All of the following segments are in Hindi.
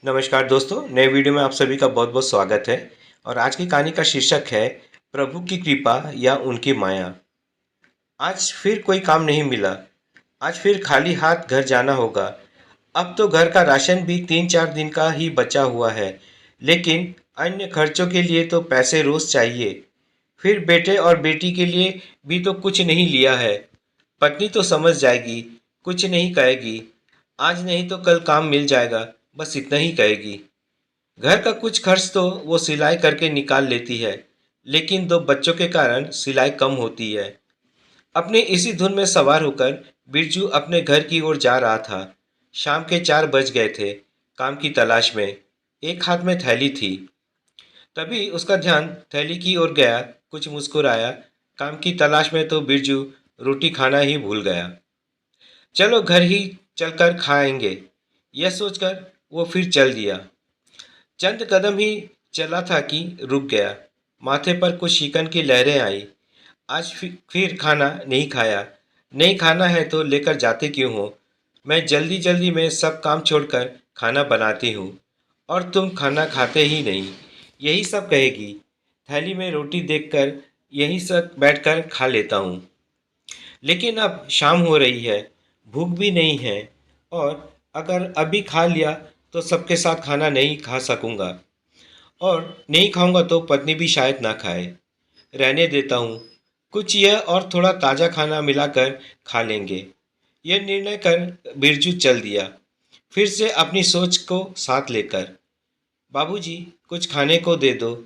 नमस्कार दोस्तों, नए वीडियो में आप सभी का बहुत बहुत स्वागत है। और आज की कहानी का शीर्षक है प्रभु की कृपा या उनकी माया। आज फिर कोई काम नहीं मिला। आज फिर खाली हाथ घर जाना होगा। अब तो घर का राशन भी 3-4 दिन का ही बचा हुआ है, लेकिन अन्य खर्चों के लिए तो पैसे रोज चाहिए। फिर बेटे और बेटी के लिए भी तो कुछ नहीं लिया है। पत्नी तो समझ जाएगी, कुछ नहीं कहेगी। आज नहीं तो कल काम मिल जाएगा, बस इतना ही कहेगी। घर का कुछ खर्च तो वो सिलाई करके निकाल लेती है, लेकिन दो बच्चों के कारण सिलाई कम होती है। अपने इसी धुन में सवार होकर बिरजू अपने घर की ओर जा रहा था। शाम के 4 बज गए थे। काम की तलाश में एक हाथ में थैली थी। तभी उसका ध्यान थैली की ओर गया। कुछ मुस्कुराया। काम की तलाश में तो बिरजू रोटी खाना ही भूल गया। चलो घर ही चलकर खाएंगे, यह सोचकर वो फिर चल दिया। चंद कदम ही चला था कि रुक गया। माथे पर कुछ शिकन की लहरें आई। आज फिर खाना नहीं खाया। नहीं खाना है तो लेकर जाते क्यों हो? मैं जल्दी जल्दी में सब काम छोड़कर खाना बनाती हूँ, और तुम खाना खाते ही नहीं, यही सब कहेगी। थैली में रोटी देखकर यहीं सब बैठकर खा लेता हूँ। लेकिन अब शाम हो रही है, भूख भी नहीं है, और अगर अभी खा लिया तो सबके साथ खाना नहीं खा सकूँगा, और नहीं खाऊंगा तो पत्नी भी शायद ना खाए। रहने देता हूँ। कुछ यह और थोड़ा ताज़ा खाना मिलाकर खा लेंगे। यह निर्णय कर बिरजू चल दिया, फिर से अपनी सोच को साथ लेकर। बाबूजी, कुछ खाने को दे दो।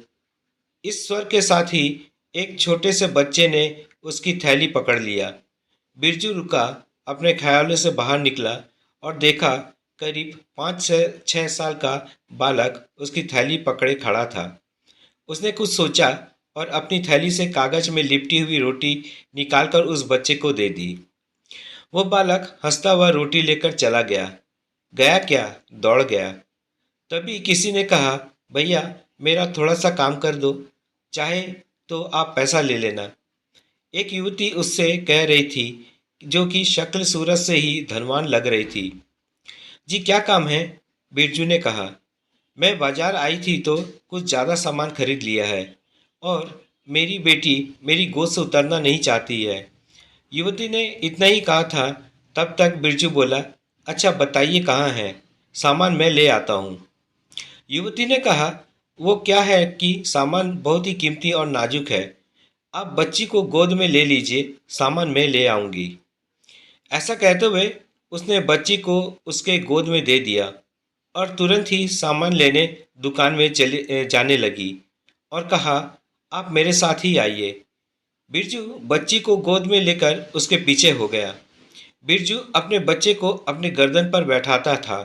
इस स्वर के साथ ही एक छोटे से बच्चे ने उसकी थैली पकड़ लिया। बिरजू रुका, अपने ख्यालों से बाहर निकला और देखा, करीब 5 से 6 साल का बालक उसकी थैली पकड़े खड़ा था। उसने कुछ सोचा और अपनी थैली से कागज में लिपटी हुई रोटी निकालकर उस बच्चे को दे दी। वो बालक हंसता हुआ रोटी लेकर चला गया। गया क्या, दौड़ गया। तभी किसी ने कहा, भैया, मेरा थोड़ा सा काम कर दो, चाहे तो आप पैसा ले लेना। एक युवती उससे कह रही थी, जो कि शक्ल सूरत से ही धनवान लग रही थी। जी, क्या काम है? बिरजू ने कहा। मैं बाजार आई थी तो कुछ ज़्यादा सामान खरीद लिया है, और मेरी बेटी मेरी गोद से उतरना नहीं चाहती है। युवती ने इतना ही कहा था। तब तक बिरजू बोला, अच्छा बताइए कहाँ है, सामान मैं ले आता हूँ। युवती ने कहा, वो क्या है कि सामान बहुत ही कीमती और नाजुक है। आप बच्ची को गोद में ले लीजिए, सामान मैं ले आऊँगी। ऐसा कहते हुए उसने बच्ची को उसके गोद में दे दिया, और तुरंत ही सामान लेने दुकान में चले जाने लगी और कहा, आप मेरे साथ ही आइए। बिरजू बच्ची को गोद में लेकर उसके पीछे हो गया। बिरजू अपने बच्चे को अपने गर्दन पर बैठाता था,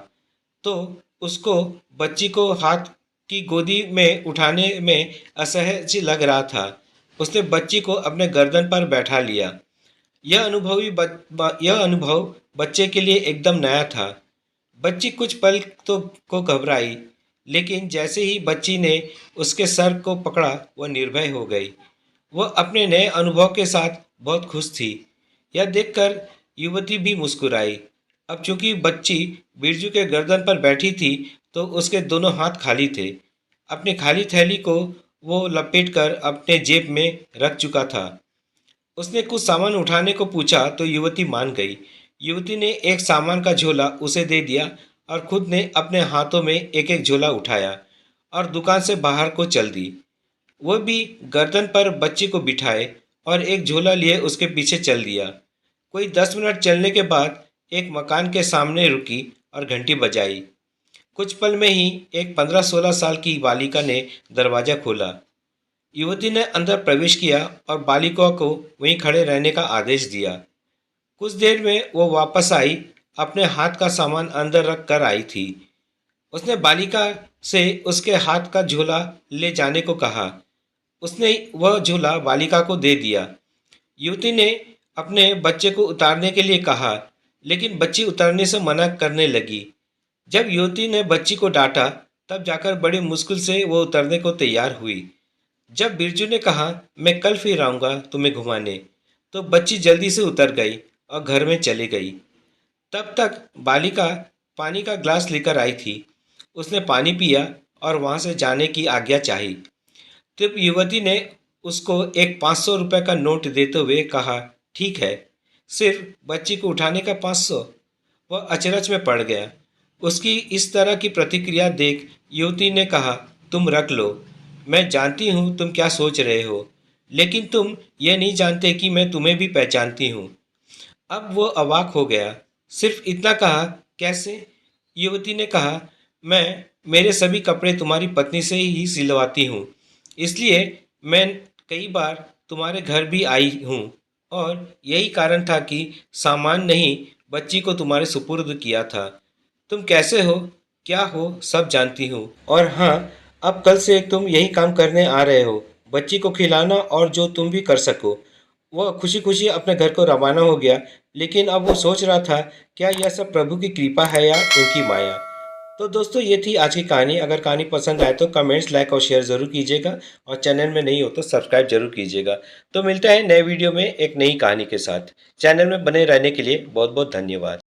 तो उसको बच्ची को हाथ की गोदी में उठाने में असहज लग रहा था। उसने बच्ची को अपने गर्दन पर बैठा लिया। यह अनुभव बच्चे के लिए एकदम नया था। बच्ची कुछ पल तो को घबराई, लेकिन जैसे ही बच्ची ने उसके सर को पकड़ा, वह निर्भय हो गई। वह अपने नए अनुभव के साथ बहुत खुश थी। यह देखकर युवती भी मुस्कुराई। अब चूंकि बच्ची बिरजू के गर्दन पर बैठी थी, तो उसके दोनों हाथ खाली थे। अपनी खाली थैली को वो लपेटकर अपने जेब में रख चुका था। उसने कुछ सामान उठाने को पूछा तो युवती मान गई। युवती ने एक सामान का झोला उसे दे दिया, और खुद ने अपने हाथों में एक एक झोला उठाया और दुकान से बाहर को चल दी। वह भी गर्दन पर बच्ची को बिठाए और एक झोला लिए उसके पीछे चल दिया। कोई 10 मिनट चलने के बाद एक मकान के सामने रुकी और घंटी बजाई। कुछ पल में ही एक 15-16 साल की बालिका ने दरवाज़ा खोला। युवती ने अंदर प्रवेश किया और बालिका को वहीं खड़े रहने का आदेश दिया। कुछ देर में वो वापस आई, अपने हाथ का सामान अंदर रख कर आई थी। उसने बालिका से उसके हाथ का झोला ले जाने को कहा। उसने वह झोला बालिका को दे दिया। युवती ने अपने बच्चे को उतारने के लिए कहा, लेकिन बच्ची उतरने से मना करने लगी। जब युवती ने बच्ची को डांटा, तब जाकर बड़ी मुश्किल से वो उतरने को तैयार हुई। जब बिरजू ने कहा, मैं कल फिर आऊँगा तुम्हें घुमाने, तो बच्ची जल्दी से उतर गई और घर में चली गई। तब तक बालिका पानी का ग्लास लेकर आई थी। उसने पानी पिया और वहाँ से जाने की आज्ञा चाही। तब युवती ने उसको एक 500 रुपये का नोट देते हुए कहा, ठीक है, सिर्फ बच्ची को उठाने का 500। वह अचरज में पड़ गया। उसकी इस तरह की प्रतिक्रिया देख युवती ने कहा, तुम रख लो, मैं जानती हूँ तुम क्या सोच रहे हो, लेकिन तुम ये नहीं जानते कि मैं तुम्हें भी पहचानती हूँ। अब वो अवाक हो गया। सिर्फ इतना कहा, कैसे? युवती ने कहा, मैं मेरे सभी कपड़े तुम्हारी पत्नी से ही सिलवाती हूँ, इसलिए मैं कई बार तुम्हारे घर भी आई हूँ और यही कारण था कि सामान नहीं, बच्ची को तुम्हारे सुपुर्द किया था। तुम कैसे हो, क्या हो, सब जानती हूँ। और हाँ, अब कल से तुम यही काम करने आ रहे हो, बच्ची को खिलाना और जो तुम भी कर सको। वह खुशी खुशी अपने घर को रवाना हो गया, लेकिन अब वो सोच रहा था, क्या यह सब प्रभु की कृपा है या उनकी माया। तो दोस्तों, ये थी आज की कहानी। अगर कहानी पसंद आए तो कमेंट्स, लाइक और शेयर ज़रूर कीजिएगा, और चैनल में नहीं हो तो सब्सक्राइब जरूर कीजिएगा। तो मिलता है नए वीडियो में एक नई कहानी के साथ। चैनल में बने रहने के लिए बहुत बहुत धन्यवाद।